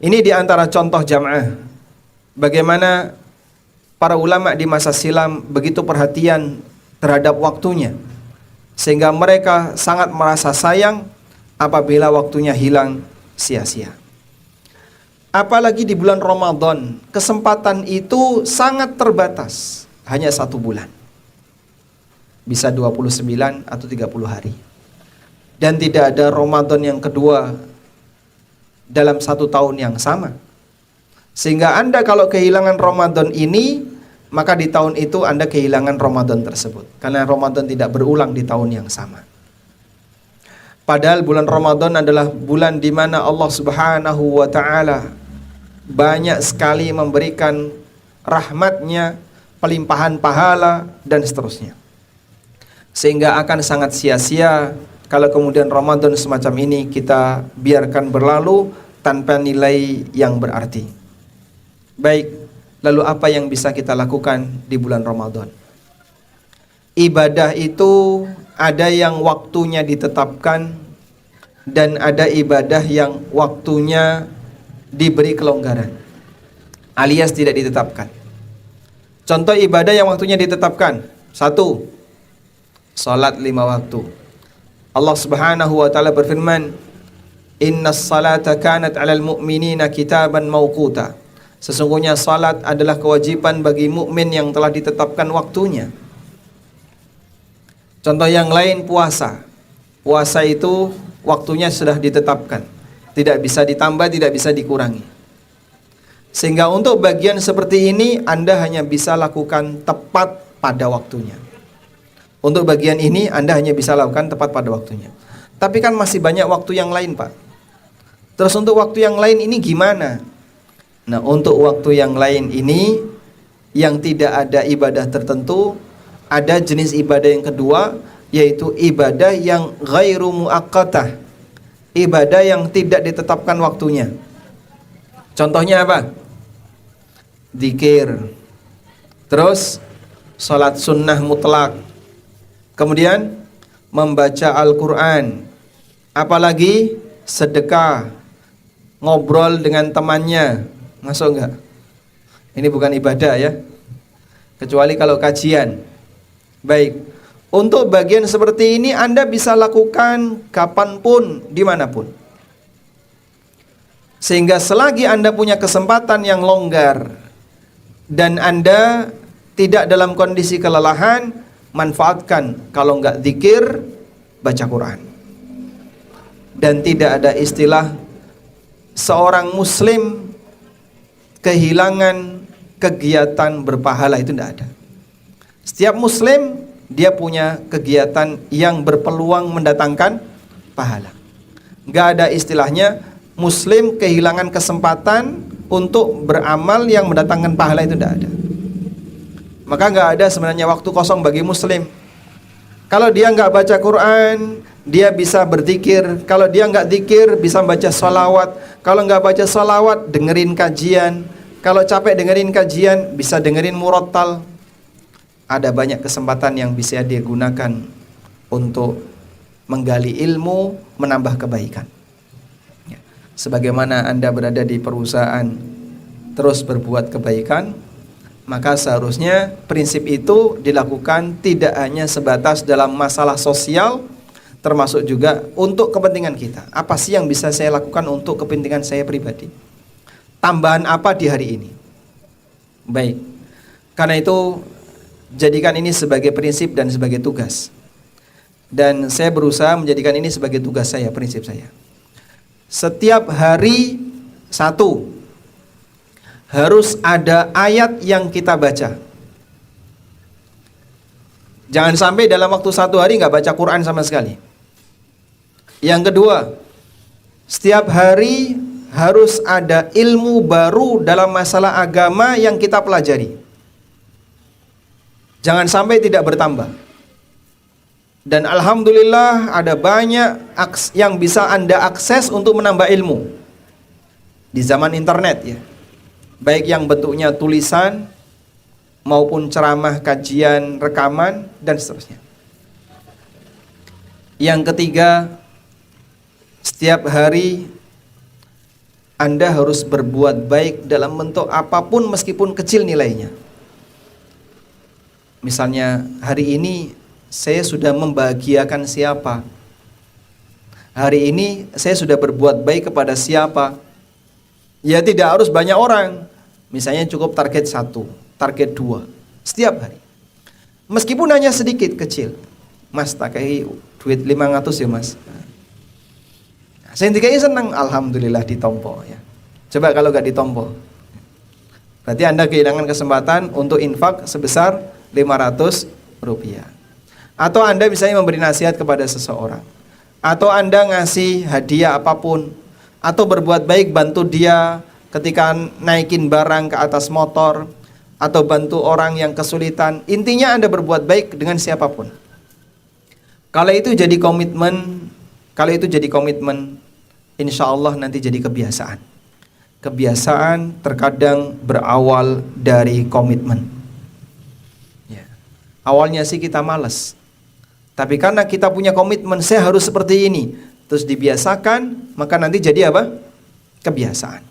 Ini di antara contoh jamaah bagaimana para ulama di masa silam begitu perhatian terhadap waktunya, sehingga mereka sangat merasa sayang apabila waktunya hilang sia-sia. Apalagi di bulan Ramadan, kesempatan itu sangat terbatas, hanya 1 bulan. Bisa 29 atau 30 hari. Dan tidak ada Ramadan yang kedua dalam 1 tahun yang sama. Sehingga Anda kalau kehilangan Ramadan ini, maka di tahun itu Anda kehilangan Ramadan tersebut. Karena Ramadan tidak berulang di tahun yang sama. Padahal bulan Ramadan adalah bulan di mana Allah Subhanahu wa Ta'ala banyak sekali memberikan rahmatnya, pelimpahan pahala, dan seterusnya. Sehingga akan sangat sia-sia kalau kemudian Ramadan semacam ini kita biarkan berlalu tanpa nilai yang berarti. Baik, lalu apa yang bisa kita lakukan di bulan Ramadan? Ibadah itu ada yang waktunya ditetapkan dan ada ibadah yang waktunya diberi kelonggaran alias tidak ditetapkan. Contoh ibadah yang waktunya ditetapkan: 1. Salat 5 waktu. Allah Subhanahu wa Ta'ala berfirman, "Innas salata kanat 'alal mu'minina kitaban mauquta." Sesungguhnya salat adalah kewajiban bagi mukmin yang telah ditetapkan waktunya. Contoh yang lain, puasa. Puasa itu waktunya sudah ditetapkan, tidak bisa ditambah, tidak bisa dikurangi. Sehingga untuk bagian seperti ini Anda hanya bisa lakukan tepat pada waktunya. Untuk bagian ini Anda hanya bisa lakukan tepat pada waktunya. Tapi kan masih banyak waktu yang lain, Pak. Terus untuk waktu yang lain ini gimana? Nah, untuk waktu yang lain ini yang tidak ada ibadah tertentu, ada jenis ibadah yang kedua, yaitu ibadah yang ghairu muaqqatah. Ibadah yang tidak ditetapkan waktunya. Contohnya apa? Dzikir. Terus salat sunnah mutlak. Kemudian membaca Al-Quran. Apalagi sedekah, ngobrol dengan temannya. Masuk enggak? Ini bukan ibadah ya, kecuali kalau kajian. Baik, untuk bagian seperti ini Anda bisa lakukan kapanpun, dimanapun. Sehingga selagi Anda punya kesempatan yang longgar dan Anda tidak dalam kondisi kelelahan, manfaatkan. Kalau enggak zikir, baca Quran. Dan tidak ada istilah seorang muslim kehilangan kegiatan berpahala, itu tidak ada. Setiap muslim dia punya kegiatan yang berpeluang mendatangkan pahala. Enggak ada istilahnya muslim kehilangan kesempatan untuk beramal yang mendatangkan pahala, itu tidak ada. Maka nggak ada sebenarnya waktu kosong bagi muslim. Kalau dia nggak baca Quran, dia bisa berzikir. Kalau dia nggak zikir, bisa baca salawat. Kalau nggak baca salawat, dengerin kajian. Kalau capek dengerin kajian, bisa dengerin murattal. Ada banyak kesempatan yang bisa dia gunakan untuk menggali ilmu, menambah kebaikan. Ya. Sebagaimana Anda berada di perusahaan, terus berbuat kebaikan, maka seharusnya prinsip itu dilakukan tidak hanya sebatas dalam masalah sosial, termasuk juga untuk kepentingan kita. Apa sih yang bisa saya lakukan untuk kepentingan saya pribadi? Tambahan apa di hari ini? Baik, karena itu jadikan ini sebagai prinsip dan sebagai tugas. Dan saya berusaha menjadikan ini sebagai tugas saya, prinsip saya. Setiap hari 1, harus ada ayat yang kita baca. Jangan sampai dalam waktu 1 hari nggak baca Quran sama sekali. Yang kedua, setiap hari harus ada ilmu baru dalam masalah agama yang kita pelajari. Jangan sampai tidak bertambah. Dan alhamdulillah ada banyak yang bisa Anda akses untuk menambah ilmu di zaman internet ya. Baik yang bentuknya tulisan maupun ceramah, kajian, rekaman, dan seterusnya. Yang ketiga, setiap hari Anda harus berbuat baik dalam bentuk apapun meskipun kecil nilainya. Misalnya hari ini saya sudah membahagiakan siapa. Hari ini saya sudah berbuat baik kepada siapa. Ya tidak harus banyak orang. Misalnya cukup target 1, target 2 setiap hari. Meskipun hanya sedikit kecil. Mas tak kayak duit 500 ya mas. Saya dikai senang, alhamdulillah ditompo ya. Coba kalau gak ditompo, berarti Anda kehilangan kesempatan untuk infak sebesar 500 rupiah. Atau Anda misalnya memberi nasihat kepada seseorang, atau Anda ngasih hadiah apapun, atau berbuat baik bantu dia ketika naikin barang ke atas motor, atau bantu orang yang kesulitan. Intinya Anda berbuat baik dengan siapapun. Kalau itu jadi komitmen, insya Allah nanti jadi kebiasaan. Kebiasaan terkadang berawal dari komitmen. Ya. Awalnya sih kita malas, tapi karena kita punya komitmen, saya harus seperti ini, terus dibiasakan, maka nanti jadi apa? Kebiasaan.